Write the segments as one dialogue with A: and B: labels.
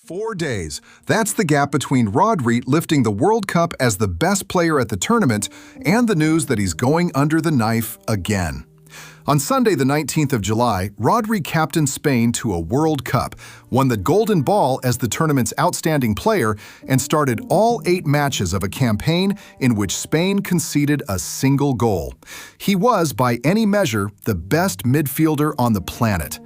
A: 4 days. That's the gap between Rodri lifting the World Cup as the best player at the tournament and the news that he's going under the knife again. On Sunday, the 19th of July, Rodri captained Spain to a World Cup, won the Golden Ball as the tournament's outstanding player, and started all 8 matches of a campaign in which Spain conceded a single goal. He was, by any measure, the best midfielder on the planet.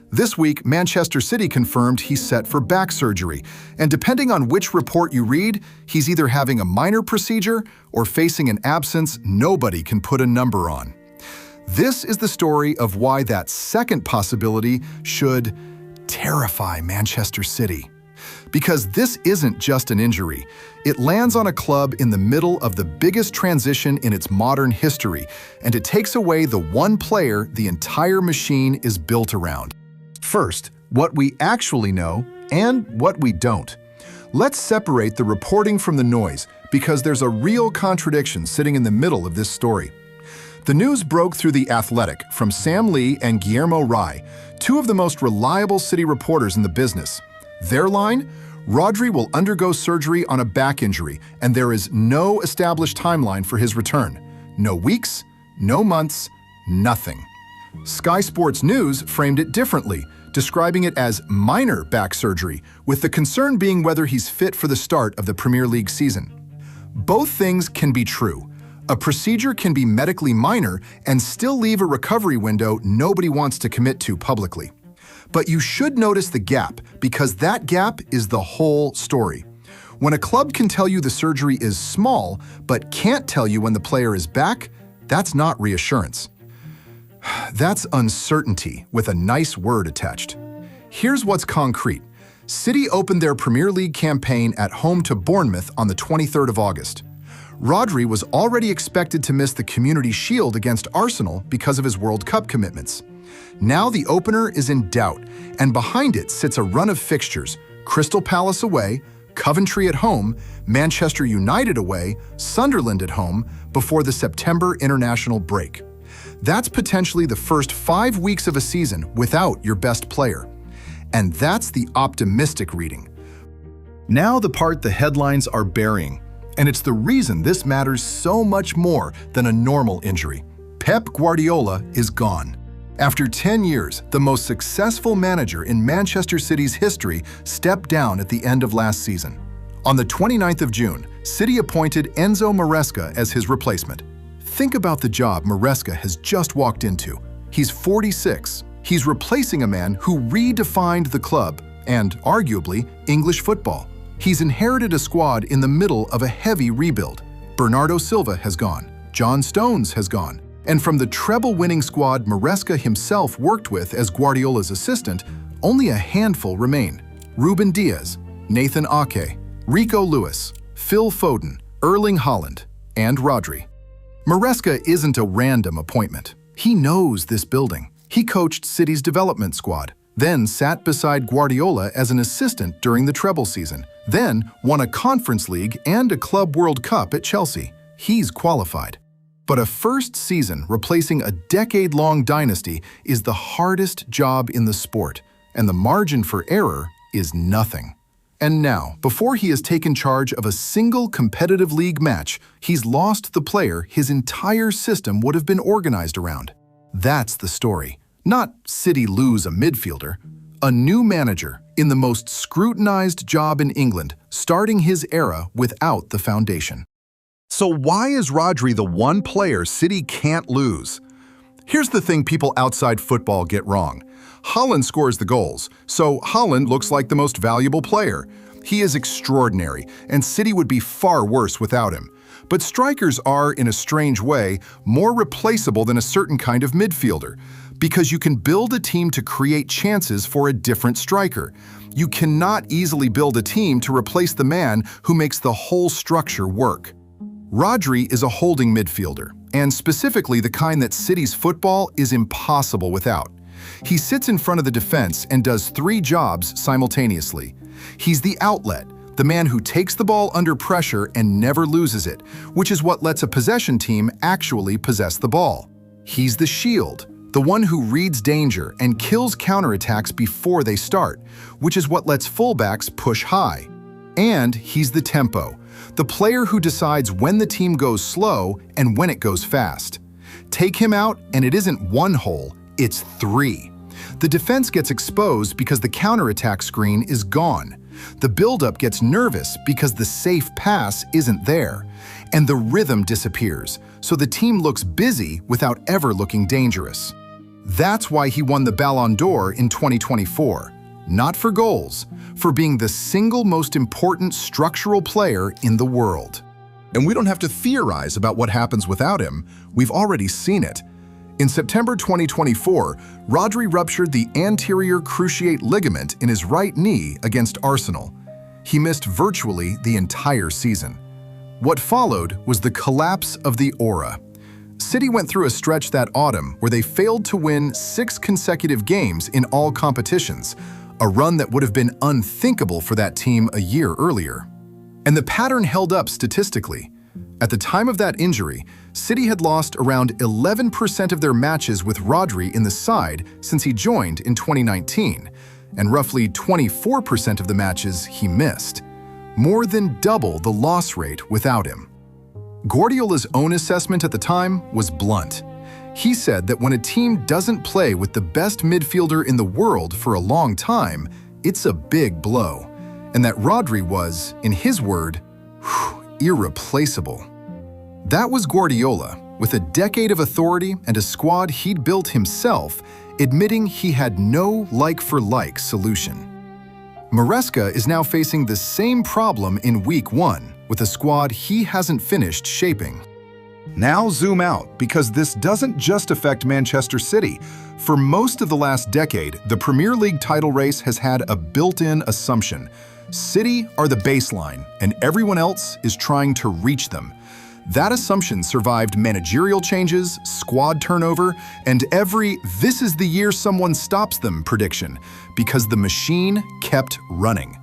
A: This week, Manchester City confirmed he's set for back surgery, and depending on which report you read, he's either having a minor procedure or facing an absence nobody can put a number on. This is the story of why that second possibility should terrify Manchester City. Because this isn't just an injury. It lands on a club in the middle of the biggest transition in its modern history, and it takes away the one player the entire machine is built around. First, what we actually know and what we don't. Let's separate the reporting from the noise, because there's a real contradiction sitting in the middle of this story. The news broke through The Athletic from Sam Lee and Guillermo Rai, 2 of the most reliable City reporters in the business. Their line? Rodri will undergo surgery on a back injury, and there is no established timeline for his return. No weeks, no months, nothing. Sky Sports News framed it differently, describing it as minor back surgery, with the concern being whether he's fit for the start of the Premier League season. Both things can be true. A procedure can be medically minor and still leave a recovery window nobody wants to commit to publicly. But you should notice the gap, because that gap is the whole story. When a club can tell you the surgery is small, but can't tell you when the player is back, that's not reassurance. That's uncertainty with a nice word attached. Here's what's concrete. City opened their Premier League campaign at home to Bournemouth on the 23rd of August. Rodri was already expected to miss the Community Shield against Arsenal because of his World Cup commitments. Now the opener is in doubt, and behind it sits a run of fixtures: Crystal Palace away, Coventry at home, Manchester United away, Sunderland at home, before the September international break. That's potentially the first 5 weeks of a season without your best player. And that's the optimistic reading. Now the part the headlines are burying, and it's the reason this matters so much more than a normal injury. Pep Guardiola is gone. After 10 years, the most successful manager in Manchester City's history stepped down at the end of last season. On the 29th of June, City appointed Enzo Maresca as his replacement. Think about the job Maresca has just walked into. He's 46. He's replacing a man who redefined the club and, arguably, English football. He's inherited a squad in the middle of a heavy rebuild. Bernardo Silva has gone. John Stones has gone. And from the treble-winning squad Maresca himself worked with as Guardiola's assistant, only a handful remain. Ruben Diaz, Nathan Ake, Rico Lewis, Phil Foden, Erling Haaland, and Rodri. Maresca isn't a random appointment. He knows this building. He coached City's development squad, then sat beside Guardiola as an assistant during the treble season, then won a Conference League and a Club World Cup at Chelsea. He's qualified. But a first season replacing a decade-long dynasty is the hardest job in the sport, and the margin for error is nothing. And now, before he has taken charge of a single competitive league match, he's lost the player his entire system would have been organized around. That's the story. Not City lose a midfielder. A new manager in the most scrutinized job in England, starting his era without the foundation. So why is Rodri the one player City can't lose? Here's the thing people outside football get wrong. Haaland scores the goals, so Haaland looks like the most valuable player. He is extraordinary, and City would be far worse without him. But strikers are, in a strange way, more replaceable than a certain kind of midfielder, because you can build a team to create chances for a different striker. You cannot easily build a team to replace the man who makes the whole structure work. Rodri is a holding midfielder, and specifically the kind that City's football is impossible without. He sits in front of the defense and does 3 jobs simultaneously. He's the outlet, the man who takes the ball under pressure and never loses it, which is what lets a possession team actually possess the ball. He's the shield, The one who reads danger and kills counterattacks before they start, which is what lets fullbacks push high. And he's the tempo, the player who decides when the team goes slow and when it goes fast. Take him out and it isn't one hole, it's three. The defense gets exposed because the counterattack screen is gone. The buildup gets nervous because the safe pass isn't there. And the rhythm disappears, so the team looks busy without ever looking dangerous. That's why he won the Ballon d'Or in 2024. Not for goals, for being the single most important structural player in the world.
B: And we don't have to theorize about what happens without him. We've already seen it. In September 2024, Rodri ruptured the anterior cruciate ligament in his right knee against Arsenal. He missed virtually the entire season. What followed was the collapse of the aura. City went through a stretch that autumn where they failed to win 6 consecutive games in all competitions, a run that would have been unthinkable for that team a year earlier. And the pattern held up statistically. At the time of that injury, City had lost around 11% of their matches with Rodri in the side since he joined in 2019, and roughly 24% of the matches he missed. More than double the loss rate without him. Guardiola's own assessment at the time was blunt. He said that when a team doesn't play with the best midfielder in the world for a long time, it's a big blow, and that Rodri was, in his word, irreplaceable. That was Guardiola, with a decade of authority and a squad he'd built himself, admitting he had no like-for-like solution. Maresca is now facing the same problem in Week 1, with a squad he hasn't finished shaping. Now zoom out, because this doesn't just affect Manchester City. For most of the last decade, the Premier League title race has had a built-in assumption. City are the baseline, and everyone else is trying to reach them. That assumption survived managerial changes, squad turnover, and every "this is the year someone stops them" prediction, because the machine kept running.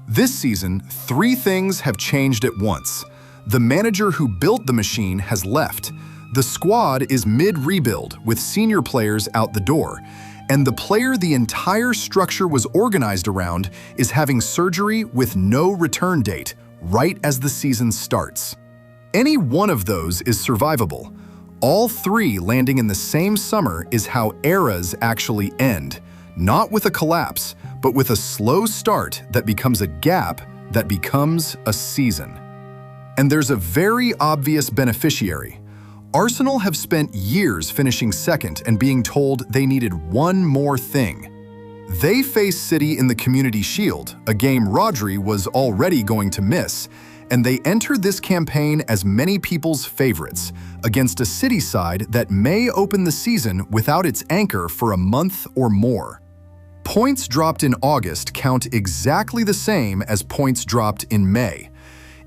B: This season, 3 things have changed at once. The manager who built the machine has left. The squad is mid-rebuild, with senior players out the door. And the player the entire structure was organized around is having surgery with no return date, right as the season starts. Any one of those is survivable. All 3 landing in the same summer is how eras actually end, not with a collapse, but with a slow start that becomes a gap that becomes a season. And there's a very obvious beneficiary. Arsenal have spent years finishing second and being told they needed one more thing. They face City in the Community Shield, a game Rodri was already going to miss, and they enter this campaign as many people's favorites, against a City side that may open the season without its anchor for a month or more. Points dropped in August count exactly the same as points dropped in May.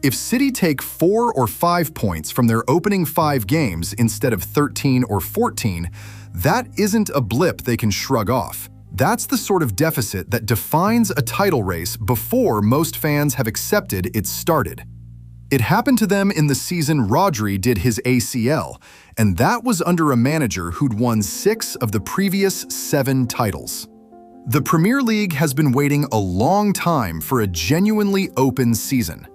B: If City take 4 or 5 points from their opening 5 games instead of 13 or 14, that isn't a blip they can shrug off. That's the sort of deficit that defines a title race before most fans have accepted it's started. It happened to them in the season Rodri did his ACL, and that was under a manager who'd won 6 of the previous 7 titles. The Premier League has been waiting a long time for a genuinely open season.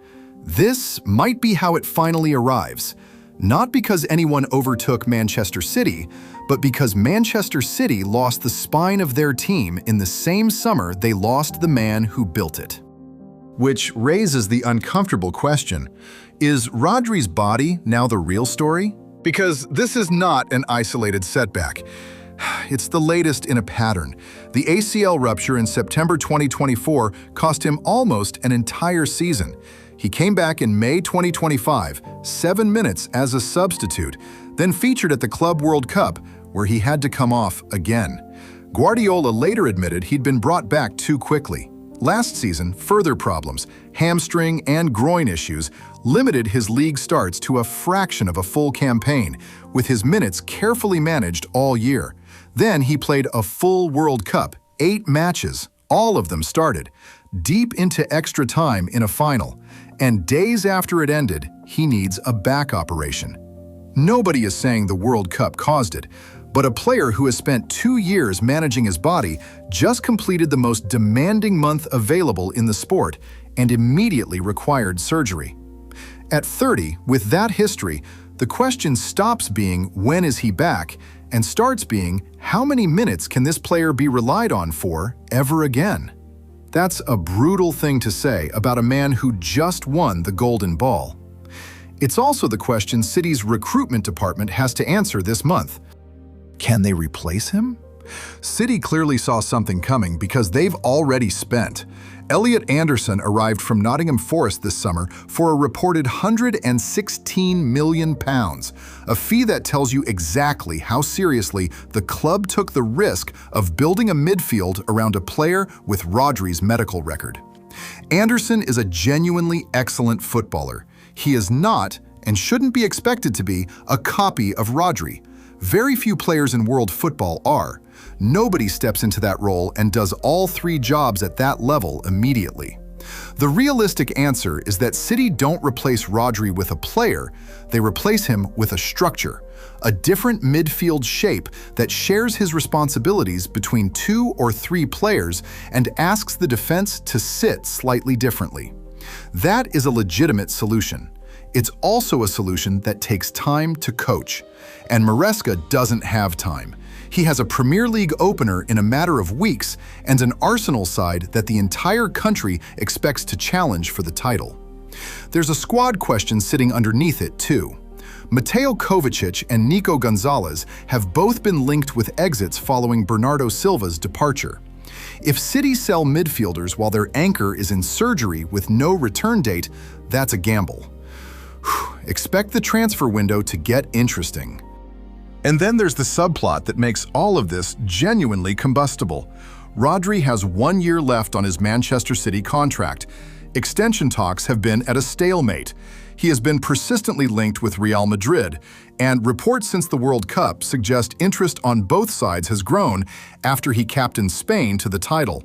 B: This might be how it finally arrives, not because anyone overtook Manchester City, but because Manchester City lost the spine of their team in the same summer they lost the man who built it. Which raises the uncomfortable question, is Rodri's body now the real story? Because this is not an isolated setback. It's the latest in a pattern. The ACL rupture in September 2024 cost him almost an entire season. He came back in May 2025, 7 minutes as a substitute, then featured at the Club World Cup, where he had to come off again. Guardiola later admitted he'd been brought back too quickly. Last season, further problems, hamstring and groin issues, limited his league starts to a fraction of a full campaign, with his minutes carefully managed all year. Then he played a full World Cup, 8 matches, all of them started, deep into extra time in a final. And days after it ended, he needs a back operation. Nobody is saying the World Cup caused it, But a player who has spent 2 years managing his body just completed the most demanding month available in the sport and immediately required surgery. At 30, with that history, the question stops being when is he back and starts being how many minutes can this player be relied on for ever again? That's a brutal thing to say about a man who just won the Golden Ball. It's also the question City's recruitment department has to answer this month. Can they replace him? City clearly saw something coming because they've already spent. Elliot Anderson arrived from Nottingham Forest this summer for a reported £116 million, a fee that tells you exactly how seriously the club took the risk of building a midfield around a player with Rodri's medical record. Anderson is a genuinely excellent footballer. He is not, and shouldn't be expected to be, a copy of Rodri. Very few players in world football are. Nobody steps into that role and does all 3 jobs at that level immediately. The realistic answer is that City don't replace Rodri with a player, they replace him with a structure, a different midfield shape that shares his responsibilities between 2 or 3 players and asks the defense to sit slightly differently. That is a legitimate solution. It's also a solution that takes time to coach, and Maresca doesn't have time. He has a Premier League opener in a matter of weeks and an Arsenal side that the entire country expects to challenge for the title. There's a squad question sitting underneath it too. Mateo Kovacic and Nico Gonzalez have both been linked with exits following Bernardo Silva's departure. If City sell midfielders while their anchor is in surgery with no return date, that's a gamble. Expect the transfer window to get interesting. And then there's the subplot that makes all of this genuinely combustible. Rodri has 1 year left on his Manchester City contract. Extension talks have been at a stalemate. He has been persistently linked with Real Madrid, and reports since the World Cup suggest interest on both sides has grown after he captained Spain to the title.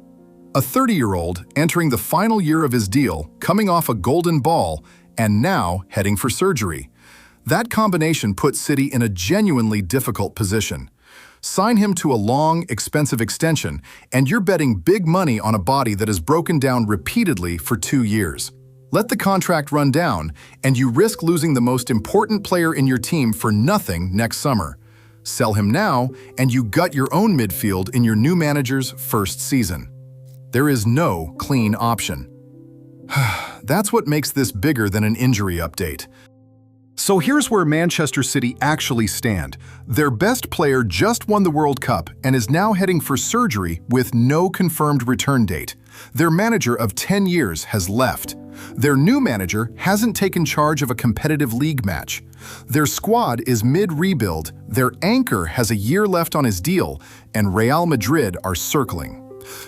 B: A 30-year-old entering the final year of his deal, coming off a golden ball, and now heading for surgery. That combination puts City in a genuinely difficult position. Sign him to a long, expensive extension, and you're betting big money on a body that has broken down repeatedly for 2 years. Let the contract run down, and you risk losing the most important player in your team for nothing next summer. Sell him now, and you gut your own midfield in your new manager's first season. There is no clean option. That's what makes this bigger than an injury update. So here's where Manchester City actually stand. Their best player just won the World Cup and is now heading for surgery with no confirmed return date. Their manager of 10 years has left. Their new manager hasn't taken charge of a competitive league match. Their squad is mid-rebuild, their anchor has a year left on his deal, and Real Madrid are circling.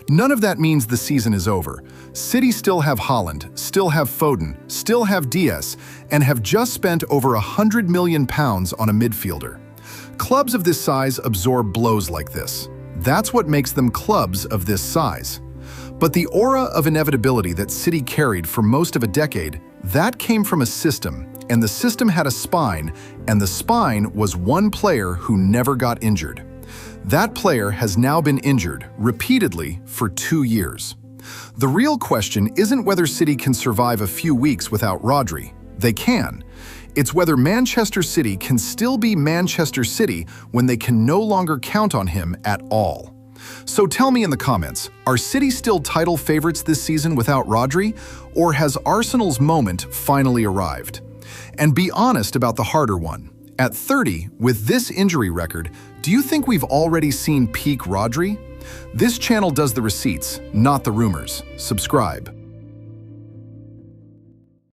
B: None of that means the season is over. City still have Haaland, still have Foden, still have Diaz, and have just spent over £100 million on a midfielder. Clubs of this size absorb blows like this. That's what makes them clubs of this size. But the aura of inevitability that City carried for most of a decade, that came from a system, and the system had a spine, and the spine was one player who never got injured. That player has now been injured, repeatedly, for 2 years. The real question isn't whether City can survive a few weeks without Rodri. They can. It's whether Manchester City can still be Manchester City when they can no longer count on him at all. So tell me in the comments, are City still title favorites this season without Rodri, or has Arsenal's moment finally arrived? And be honest about the harder one. At 30, with this injury record, do you think we've already seen peak Rodri? This channel does the receipts, not the rumors. Subscribe.